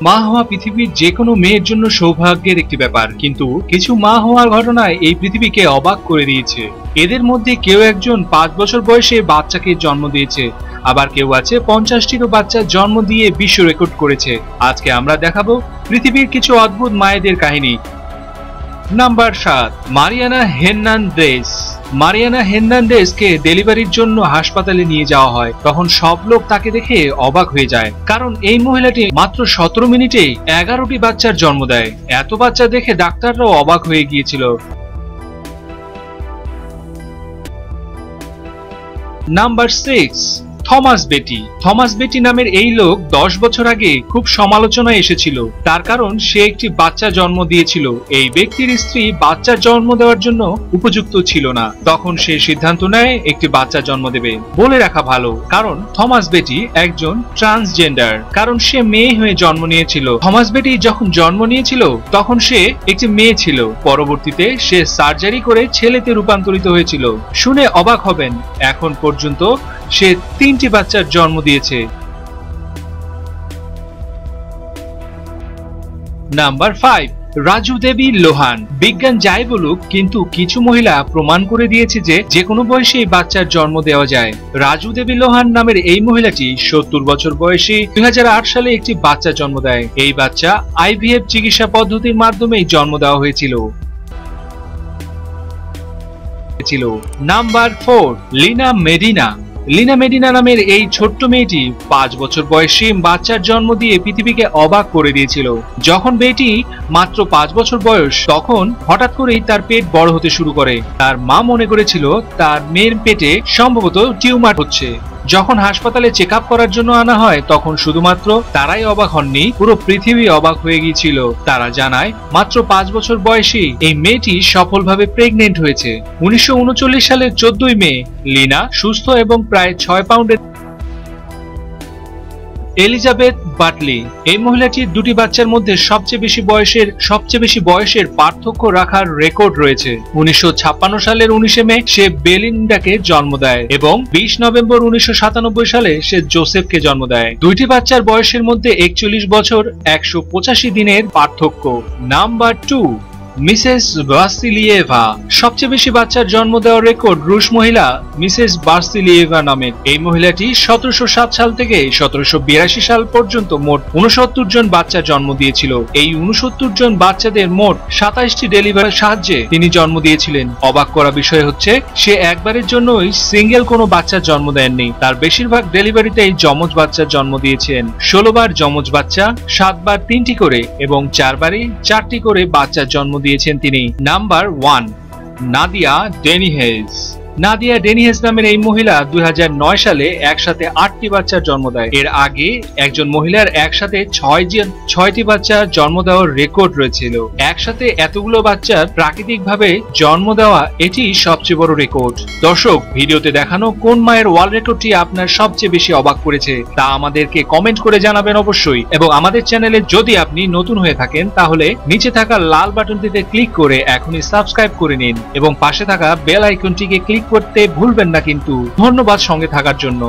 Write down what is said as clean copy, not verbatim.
মা হওয়া পৃথিবীর যে কোনো মেয়ের জন্য সৌভাগ্যের একটি ব্যাপার, কিন্তু কিছু মা হওয়ার ঘটনায় এই পৃথিবীকে অবাক করে দিয়েছে। এদের মধ্যে কেউ একজন 5 বছর বয়সে বাচ্চাকে জন্ম দিয়েছে, আবার কেউ আছে 50টিরও বাচ্চার জন্ম দিয়ে বিশ্ব রেকর্ড করেছে। আজকে আমরা দেখাবো পৃথিবীর কিছু অদ্ভুত মায়েদের কাহিনী। Number 7, Mariana Hernandez. মারিয়ানা হের্নান্দেজকে ডেলিভারির জন্য হাসপাতালে নিয়ে যাওয়া হয়। তখন সব লোক তাকে দেখে অবাক হয়ে যায়, কারণ এই মহিলাটি মাত্র 17 মিনিটে 11টি বাচ্চার জন্ম দেয়। এত বাচ্চা দেখে ডাক্তাররাও অবাক হয়ে গিয়েছিল। নাম্বার 6, থমাস বেটি। থমাস বেটি নামের এই লোক 10 বছর আগে খুব সমালোচনায় এসেছিল, তার কারণ সে একটি বাচ্চা জন্ম দিয়েছিল। এই ব্যক্তির স্ত্রী বাচ্চা জন্ম দেওয়ার জন্য উপযুক্ত ছিল না, তখন সে সিদ্ধান্ত নেয় একটি বাচ্চা জন্ম দেবে। বলে রাখা ভালো, কারণ থমাস বেটি একজন ট্রান্সজেন্ডার, কারণ সে মেয়ে হয়ে জন্ম নিয়েছিল। থমাস বেটি যখন জন্ম নিয়েছিল তখন সে একটি মেয়ে ছিল, পরবর্তীতে সে সার্জারি করে ছেলেতে রূপান্তরিত হয়েছিল। শুনে অবাক হবেন, এখন পর্যন্ত সে 3টি বাচ্চার জন্ম দিয়েছে। নাম্বার 5, রাজু দেবী লোহান। বিজ্ঞান যাই বলুক, কিন্তু কিছু মহিলা প্রমাণ করে দিয়েছে যে যে কোনো বয়সে বাচ্চার জন্ম দেওয়া যায়। রাজু দেবী লোহান নামের এই মহিলাটি 70 বছর বয়সে 2008 সালে একটি বাচ্চা জন্ম দেয়। এই বাচ্চা আইভিএফ চিকিৎসা পদ্ধতির মাধ্যমেই জন্ম দেওয়া হয়েছিল। Number 4, Lina Medina. Lina Medina নামের এই ছোট্ট মেয়েটি 5 বছর বয়সে বাচ্চার জন্ম দিয়ে পৃথিবীকে অবাক করে দিয়েছিল। যখন মেয়েটি মাত্র 5 বছর বয়স, তখন হঠাৎ করেই তার পেট বড় হতে শুরু করে। তার মা মনে করেছিল তার মেয়ের পেটে সম্ভবত টিউমার হচ্ছে। যখন হাসপাতালে চেক আপ করার জন্য আনা হয়, তখন শুধুমাত্র তারাই অবাক হননি, পুরো পৃথিবী অবাক হয়ে গিয়েছিল। তারা জানায় মাত্র 5 বছর বয়সে এই মেয়েটি সফলভাবে প্রেগনেন্ট হয়েছে। 1939 সালের 14 মে লিনা সুস্থ এবং প্রায় 6 পাউন্ডের। এলিজাবেথ বাটলি। এই মহিলাটির 2টি বাচ্চার মধ্যে সবচেয়ে বেশি বয়সের পার্থক্য রাখার রেকর্ড রয়েছে। 1956 সালের 19 মে সে বেলিন্ডাকে জন্ম দেয় এবং 20 নভেম্বর 1997 সালে সে জোসেফকে জন্ম দেয়। 2টি বাচ্চার বয়সের মধ্যে 41 বছর 185 দিনের পার্থক্য। Number 2, Mrs Vasilyeva. সবচেয়ে বেশি বাচ্চার জন্ম দেওয়ার রেকর্ড রুশ মহিলা মিসেস ভাসিলিয়েভা নামের। এই মহিলাটি 1707 সাল থেকে 1782 সাল পর্যন্ত মোট 69 জন বাচ্চা জন্ম দিয়েছিল। এই 69 জন বাচ্চাদের মোট 27টি ডেলিভারির সাহায্যে তিনি জন্ম দিয়েছিলেন। অবাক করা বিষয় হচ্ছে, সে একবারের জন্যই সিঙ্গেল কোনো বাচ্চার জন্ম দেননি। তার বেশিরভাগ ডেলিভারিতেই যমজ বাচ্চার জন্ম দিয়েছেন। 16 বার যমজ বাচ্চা, 7 বার 3টি করে এবং 4 বারই 4টি করে বাচ্চার জন্ম দিয়েছেন তিনি। নাম্বার 1, নাদিয়া ডেনিহেজ। নাদিয়া ডেনিহেজ নামের এই মহিলা 2009 সালে একসাথে 8টি বাচ্চার জন্ম দেয়। এর আগে একজন মহিলার একসাথে 6টি বাচ্চার জন্ম দেওয়ার রেকর্ড রয়েছিল। একসাথে এতগুলো বাচ্চার প্রাকৃতিকভাবে জন্ম দেওয়া এটি সবচেয়ে বড় রেকর্ড। দর্শক, ভিডিওতে দেখানো কোন মায়ের ওয়ার্ল্ড রেকর্ডটি আপনার সবচেয়ে বেশি অবাক করেছে তা আমাদেরকে কমেন্ট করে জানাবেন অবশ্যই। এবং আমাদের চ্যানেলে যদি আপনি নতুন হয়ে থাকেন, তাহলে নিচে থাকা লাল বাটনটিতে ক্লিক করে এখনই সাবস্ক্রাইব করে নিন এবং পাশে থাকা বেল আইকনটিকে ক্লিক করতে ভুলবেন না কিন্তু। ধন্যবাদ সঙ্গে থাকার জন্য।